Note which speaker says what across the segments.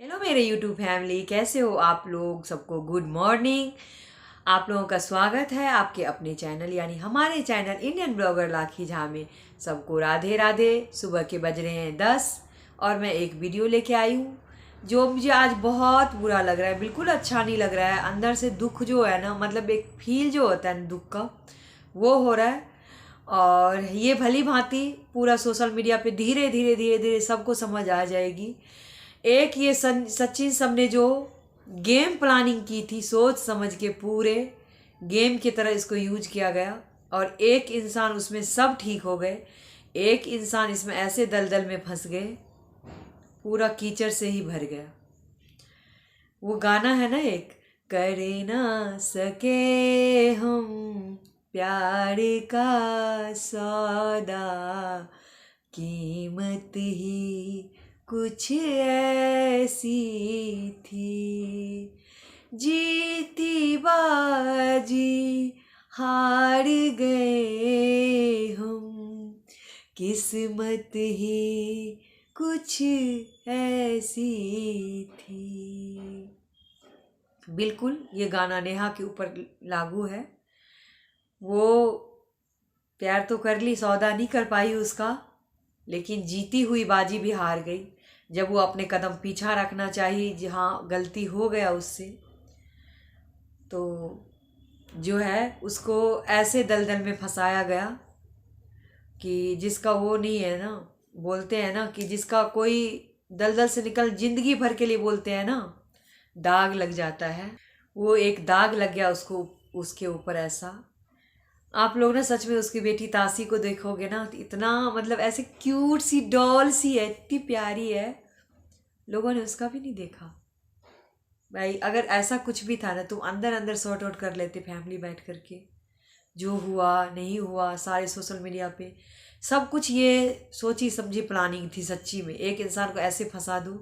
Speaker 1: Hello मेरे YouTube family, कैसे हो आप लोग? सबको गुड मॉर्निंग। आप लोगों का स्वागत है आपके अपने चैनल यानी हमारे channel Indian blogger lucky Jha में। सबको राधे राधे। सुबह के बज रहे हैं 10 और मैं एक वीडियो लेके आई हूँ जो मुझे आज बहुत बुरा लग रहा है। बिल्कुल अच्छा नहीं लग रहा है। अंदर से दुख जो है ना, मतलब एक फील जो होता है ना दुख का, वो हो रहा है। और ये भली भांति पूरा सोशल मीडिया पे धीरे धीरे धीरे धीरे सबको समझ आ जाएगी। एक ये सचिन सब ने जो गेम प्लानिंग की थी, सोच समझ के पूरे गेम की तरह इसको यूज किया गया, और एक इंसान उसमें सब ठीक हो गए, एक इंसान इसमें ऐसे दलदल में फंस गए, पूरा कीचड़ से ही भर गया। वो गाना है ना, एक करे ना सके हम प्यार का सौदा, कीमत ही कुछ ऐसी थी, जीती बाजी हार गए हम, किस्मत ही कुछ ऐसी थी। बिल्कुल ये गाना नेहा के ऊपर लागू है। वो प्यार तो कर ली, सौदा नहीं कर पाई उसका, लेकिन जीती हुई बाजी भी हार गई। जब वो अपने कदम पीछा रखना चाहिए, जहाँ गलती हो गया उससे, तो जो है उसको ऐसे दलदल में फंसाया गया कि जिसका वो नहीं है ना। बोलते हैं ना कि जिसका कोई दलदल से निकल जिंदगी भर के लिए, बोलते हैं ना, दाग लग जाता है। वो एक दाग लग गया उसको, उसके ऊपर ऐसा। आप लोग ना सच में उसकी बेटी तासी को देखोगे ना, तो इतना मतलब ऐसे क्यूट सी डॉल सी है, इतनी प्यारी है। लोगों ने उसका भी नहीं देखा। भाई अगर ऐसा कुछ भी था ना, तुम अंदर अंदर सॉर्ट आउट कर लेते फैमिली बैठ करके। जो हुआ नहीं हुआ सारे सोशल मीडिया पे सब कुछ ये सोची समझी प्लानिंग थी सच्ची में, एक इंसान को ऐसे फंसा दूँ।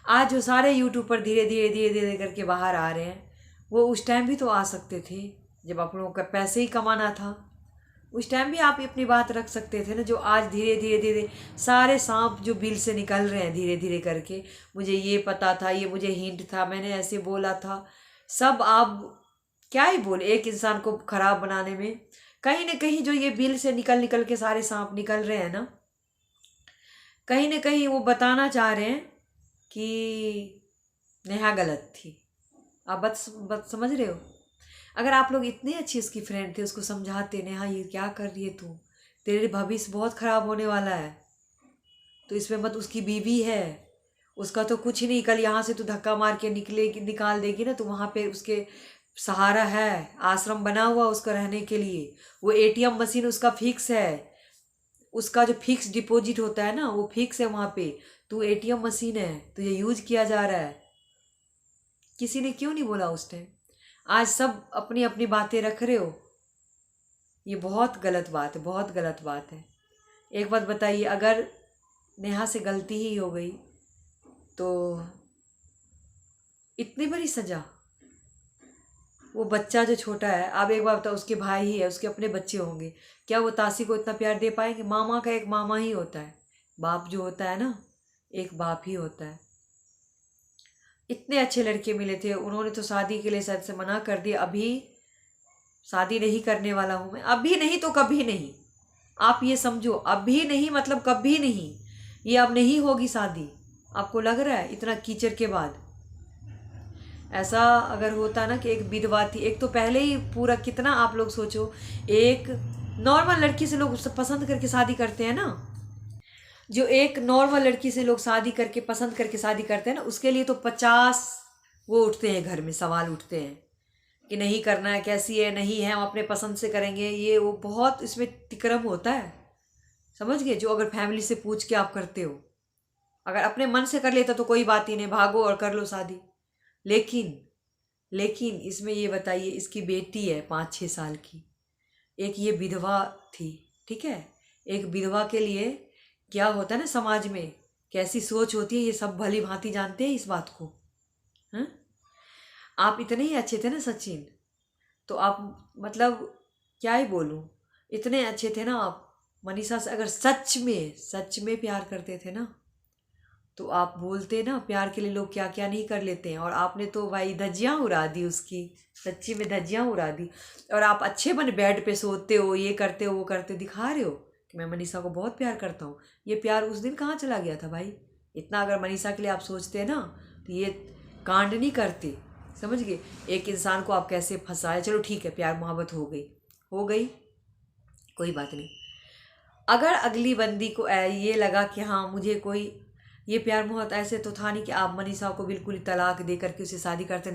Speaker 1: आज जो सारे यूट्यूब पर धीरे धीरे धीरे धीरे करके बाहर आ रहे हैं, वो उस टाइम भी तो आ सकते थे जब आप लोगों का पैसे ही कमाना था। उस टाइम भी आप अपनी बात रख सकते थे ना। जो आज धीरे धीरे धीरे सारे सांप जो बिल से निकल रहे हैं धीरे धीरे करके, मुझे ये पता था, ये मुझे हिंट था, मैंने ऐसे बोला था, सब आप क्या ही बोले एक इंसान को खराब बनाने में। कहीं ना कहीं जो ये बिल से निकल निकल के सारे सांप निकल रहे हैं ना, कहीं ना कहीं वो बताना चाह रहे हैं कि नेहा गलत थी। आप बात समझ रहे हो? अगर आप लोग इतने अच्छी उसकी फ्रेंड थे, उसको समझाते, नेहा ये क्या कर रही है तू, तेरे भविष्य बहुत खराब होने वाला है, तो इसमें मत, उसकी बीवी है, उसका तो कुछ नहीं, कल यहाँ से तू धक्का मार के निकलेगी, निकाल देगी ना, तो वहाँ पे उसके सहारा है, आश्रम बना हुआ उसका रहने के लिए। वो एटीएम मशीन उसका फिक्स है, उसका जो फिक्स डिपॉजिट होता है ना, वो फिक्स है वहाँ पे। तू एटीएम मशीन है, तुझे यूज किया जा रहा है। किसी ने क्यों नहीं बोला उस टाइम? आज सब अपनी अपनी बातें रख रहे हो। ये बहुत गलत बात है, बहुत गलत बात है। एक बात बताइए, अगर नेहा से गलती ही हो गई तो इतनी बड़ी सजा? वो बच्चा जो छोटा है, आप एक बार बताओ, उसके भाई ही है, उसके अपने बच्चे होंगे, क्या वो तासी को इतना प्यार दे पाएंगे? मामा का एक मामा ही होता है, बाप जो होता है ना, एक बाप ही होता है। इतने अच्छे लड़के मिले थे, उन्होंने तो शादी के लिए शायद से मना कर दिया। अभी शादी नहीं करने वाला हूँ मैं, अभी नहीं तो कभी नहीं। आप ये समझो, अभी नहीं मतलब कभी नहीं, ये अब नहीं होगी शादी। आपको लग रहा है इतना कीचड़ के बाद? ऐसा अगर होता ना कि एक विधवा थी, एक तो पहले ही पूरा, कितना आप लोग सोचो, एक नॉर्मल लड़की से लोग पसंद करके शादी करते हैं ना, जो एक नॉर्मल लड़की से लोग शादी करके पसंद करके शादी करते हैं ना, उसके लिए तो 50 वो उठते हैं, घर में सवाल उठते हैं कि नहीं करना है, कैसी है, नहीं है, हम अपने पसंद से करेंगे, ये वो, बहुत इसमें तिक्रम होता है। समझ गए? जो अगर फैमिली से पूछ के आप करते हो, अगर अपने मन से कर लेता तो कोई बात ही नहीं, भागो और कर लो शादी। लेकिन लेकिन इसमें ये बताइए, इसकी बेटी है 5-6 साल की, एक ये विधवा थी, ठीक है? एक विधवा के लिए क्या होता है ना समाज में, कैसी सोच होती है, ये सब भली भांति जानते हैं इस बात को। हैं? आप इतने ही अच्छे थे ना सचिन, तो आप मतलब क्या ही बोलूं, इतने अच्छे थे ना आप। मनीषा से अगर सच में प्यार करते थे ना, तो आप बोलते ना प्यार के लिए लोग क्या क्या नहीं कर लेते हैं, और आपने तो भाई धज्जियाँ उड़ा दी उसकी, सच्ची में धज्जियाँ उड़ा दी। और आप अच्छे बने बेड पे सोते हो, ये करते हो वो करते, दिखा रहे हो कि मैं मनीषा को बहुत प्यार करता हूँ। ये प्यार उस दिन कहाँ चला गया था भाई? इतना अगर मनीषा के लिए आप सोचते हैं ना तो ये कांड नहीं करते, समझ गए? एक इंसान को आप कैसे फंसाए। चलो ठीक है, प्यार मोहब्बत हो गई, कोई बात नहीं। अगर अगली बंदी को ये लगा कि हाँ मुझे कोई ये प्यार मोहब्बत, ऐसे तो था नहीं कि आप मनीषा को बिल्कुल ही तलाक दे करके उसे शादी करते,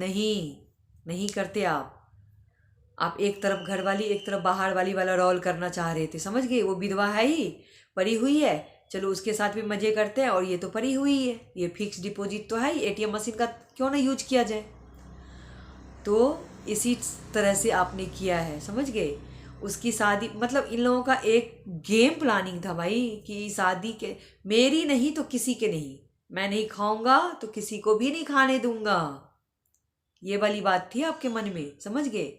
Speaker 1: नहीं करते आप एक तरफ घर वाली एक तरफ बाहर वाली वाला रोल करना चाह रहे थे, समझ गए? वो विधवा है ही, पड़ी हुई है, चलो उसके साथ भी मज़े करते हैं, और ये तो पड़ी हुई है, ये फिक्स डिपॉजिट तो है ही, एटीएम मशीन का क्यों ना यूज किया जाए। तो इसी तरह से आपने किया है, समझ गए? उसकी शादी मतलब इन लोगों का एक गेम प्लानिंग था भाई कि शादी के, मेरी नहीं तो किसी के नहीं, मैं नहीं खाऊंगा तो किसी को भी नहीं खाने दूंगा, ये वाली बात थी आपके मन में, समझ गए?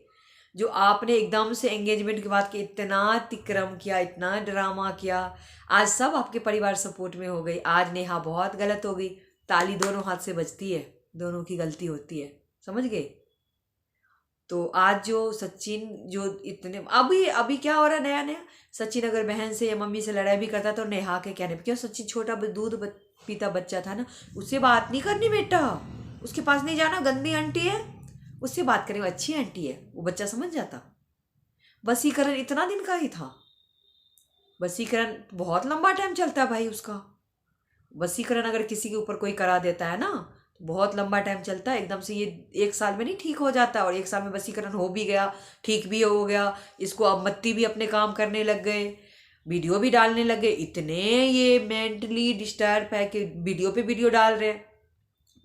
Speaker 1: जो आपने एकदम से एंगेजमेंट के बाद के इतना तिक्रम किया, इतना ड्रामा किया, आज सब आपके परिवार सपोर्ट में हो गई। आज नेहा बहुत गलत हो गई, ताली दोनों हाथ से बजती है, दोनों की गलती होती है, समझ गए? तो आज जो सचिन जो इतने अभी अभी क्या हो रहा है नया नया, सचिन अगर बहन से या मम्मी से लड़ाई भी करता तो नेहा के कहने पे, क्यों? सचिन छोटा दूध पीता बच्चा था ना, उससे बात नहीं करनी बेटा, उसके पास नहीं जाना, गंदी आंटी है, उससे बात करें, वो अच्छी आंटी है, वो बच्चा समझ जाता। वसीकरण इतना दिन का ही था, वसीकरण बहुत लंबा टाइम चलता है भाई उसका। वसीकरण अगर किसी के ऊपर कोई करा देता है ना तो बहुत लंबा टाइम चलता है, एकदम से ये 1 साल में नहीं ठीक हो जाता, और 1 साल में वसीकरण हो भी गया, ठीक भी हो गया, इसको अब मत्ती भी अपने काम करने लग गए, वीडियो भी डालने लग गए, इतने ये मेंटली डिस्टर्ब है कि वीडियो पे वीडियो डाल रहे हैं,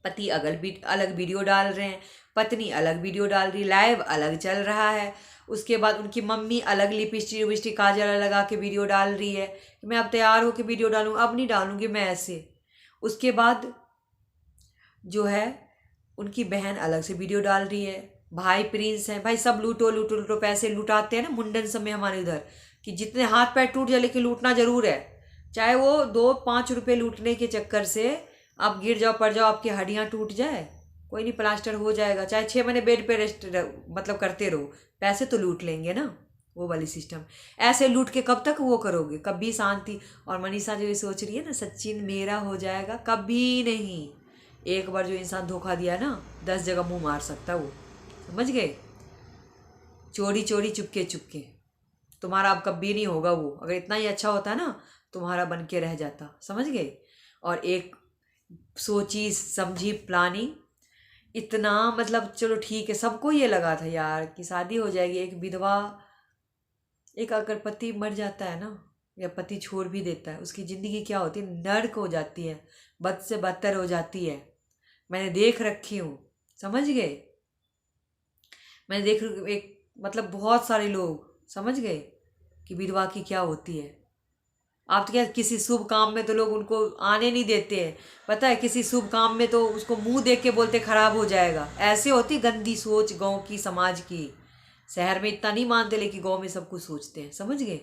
Speaker 1: पति अलग वीडियो डाल रहे हैं, पत्नी अलग वीडियो डाल रही, लाइव अलग चल रहा है, उसके बाद उनकी मम्मी अलग लिपस्टिक विपस्टिक काजल लगा के वीडियो डाल रही है कि मैं अब तैयार होकर वीडियो डालूँ, अब नहीं डालूंगी मैं ऐसे। उसके बाद जो है उनकी बहन अलग से वीडियो डाल रही है, भाई प्रिंस है, भाई सब लूटो लूटो लूटो, पैसे लुटाते हैं ना मुंडन समय हमारे उधर कि जितने हाथ पैर टूट जाए लेकिन लूटना जरूर है, चाहे वो 2-5 रुपये लूटने के चक्कर से आप गिर जाओ पड़ जाओ, आपकी हड्डियाँ टूट जाए, कोई नहीं, प्लास्टर हो जाएगा, चाहे 6 महीने बेड पे रेस्ट मतलब करते रहो, पैसे तो लूट लेंगे ना, वो वाली सिस्टम। ऐसे लूट के कब तक वो करोगे, कभी शांति। और मनीषा जो ये सोच रही है ना सचिन मेरा हो जाएगा, कभी नहीं। एक बार जो इंसान धोखा दिया ना 10 जगह मुंह मार सकता है वो, समझ गए? चोरी चोरी चुपके चुपके, तुम्हारा अब कभी नहीं होगा वो, अगर इतना ही अच्छा होता ना तुम्हारा बन के रह जाता, समझ गए? और एक सोची समझी प्लानिंग, इतना मतलब चलो ठीक है, सबको ये लगा था यार कि शादी हो जाएगी, एक विधवा, एक अगर पति मर जाता है ना या पति छोड़ भी देता है, उसकी ज़िंदगी क्या होती है, नर्क हो जाती है, बद से बदतर हो जाती है। मैंने देख रखी हूँ, समझ गए? मैंने देख एक मतलब बहुत सारे लोग, समझ गए कि विधवा की क्या होती है। आप तो क्या, किसी शुभ काम में तो लोग उनको आने नहीं देते हैं, पता है? किसी शुभ काम में तो उसको मुंह देख के बोलते खराब हो जाएगा, ऐसे होती गंदी सोच गांव की, समाज की। शहर में इतना नहीं मानते लेकिन गांव में सब कुछ सोचते हैं, समझ गए?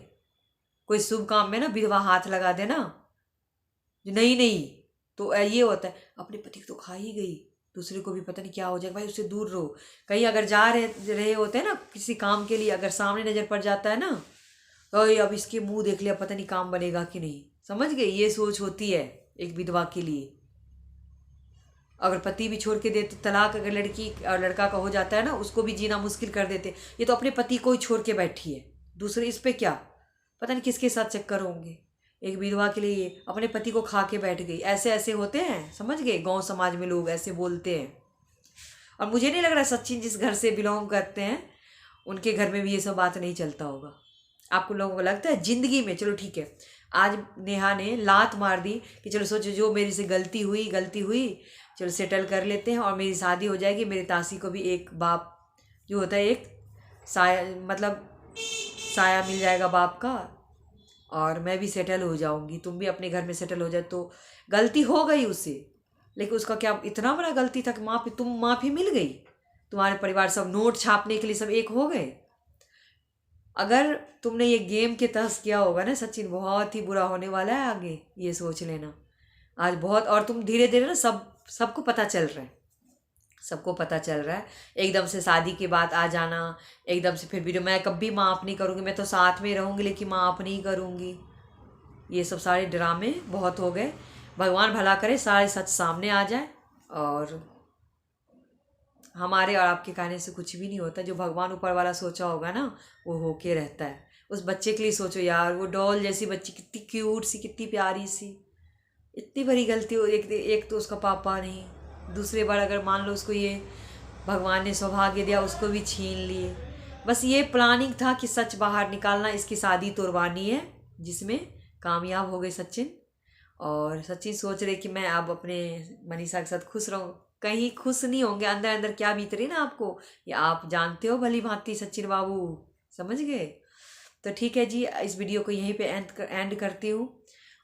Speaker 1: कोई शुभ काम में ना विधवा हाथ लगा देना, नहीं नहीं, तो ये होता है अपने पति को तो खा ही गई, दूसरे को भी पता नहीं क्या हो जाएगा, भाई उससे दूर रहो। कहीं अगर जा रहे होते हैं ना किसी काम के लिए, अगर सामने नज़र पड़ जाता है ना तो अब इसके मुंह देख लिया, पता नहीं काम बनेगा कि नहीं, समझ गए? ये सोच होती है एक विधवा के लिए। अगर पति भी छोड़ के देते, तलाक अगर लड़की और लड़का का हो जाता है ना, उसको भी जीना मुश्किल कर देते। ये तो अपने पति को ही छोड़ के बैठी है, दूसरे इस पे क्या, पता नहीं किसके साथ चक्कर होंगे। एक विधवा के लिए अपने पति को खा के बैठ गई, ऐसे ऐसे होते हैं, समझ गए? गांव समाज में लोग ऐसे बोलते हैं। और मुझे नहीं लग रहा सचिन जिस घर से बिलोंग करते हैं उनके घर में भी ये सब बात नहीं चलता होगा। आपको लोगों को लगता है ज़िंदगी में, चलो ठीक है, आज नेहा ने लात मार दी कि चलो सोचो जो मेरी से गलती हुई, चलो सेटल कर लेते हैं और मेरी शादी हो जाएगी, मेरी तासी को भी एक बाप जो होता है, एक साया, मतलब साया मिल जाएगा बाप का, और मैं भी सेटल हो जाऊंगी, तुम भी अपने घर में सेटल हो जाए। तो गलती हो गई उससे, लेकिन उसका क्या इतना बड़ा गलती था कि माफ़ी मिल गई, तुम्हारे परिवार सब नोट छापने के लिए सब एक हो गए। अगर तुमने ये गेम के तहत किया होगा ना सचिन, बहुत ही बुरा होने वाला है आगे, ये सोच लेना। आज बहुत, और तुम धीरे धीरे ना सबको पता चल रहा है, सबको पता चल रहा है। एकदम से शादी के बाद आ जाना, एकदम से फिर वीडियो, मैं कभी माफ़ नहीं करूँगी, मैं तो साथ में रहूँगी लेकिन माफ़ नहीं करूँगी, ये सब सारे ड्रामे बहुत हो गए। भगवान भला करे सारे सच सामने आ जाए, और हमारे और आपके कहने से कुछ भी नहीं होता। जो भगवान ऊपर वाला सोचा होगा ना वो होके रहता है। उस बच्चे के लिए सोचो यार, वो डॉल जैसी बच्ची, कितनी क्यूट सी, कितनी प्यारी सी, इतनी बड़ी गलती हो। एक तो उसका पापा नहीं, दूसरे बार अगर मान लो उसको ये भगवान ने सौभाग्य दिया, उसको भी छीन लिए। बस ये प्लानिंग था कि सच बाहर निकालना, इसकी शादी तोड़वानी है, जिसमें कामयाब हो गए सचिन। और सचिन सोच रहे कि मैं अब अपने मनीषा के साथ खुश रहूँ, कहीं खुश नहीं होंगे। अंदर अंदर क्या बीत रही ना आपको, ये आप जानते हो भली भांति सचिन बाबू, समझ गए। तो ठीक है जी, इस वीडियो को यहीं पे एंड करती हूँ।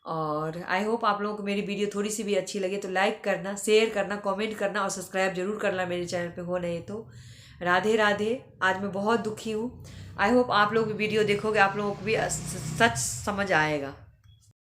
Speaker 1: और आई होप आप लोगों को मेरी वीडियो थोड़ी सी भी अच्छी लगे तो लाइक करना, शेयर करना, कमेंट करना और सब्सक्राइब जरूर करना मेरे चैनल पे हो नहीं तो। राधे राधे। आज मैं बहुत दुखी हूँ। आई होप आप लोग भी वीडियो देखोगे, आप लोगों को भी सच समझ आएगा।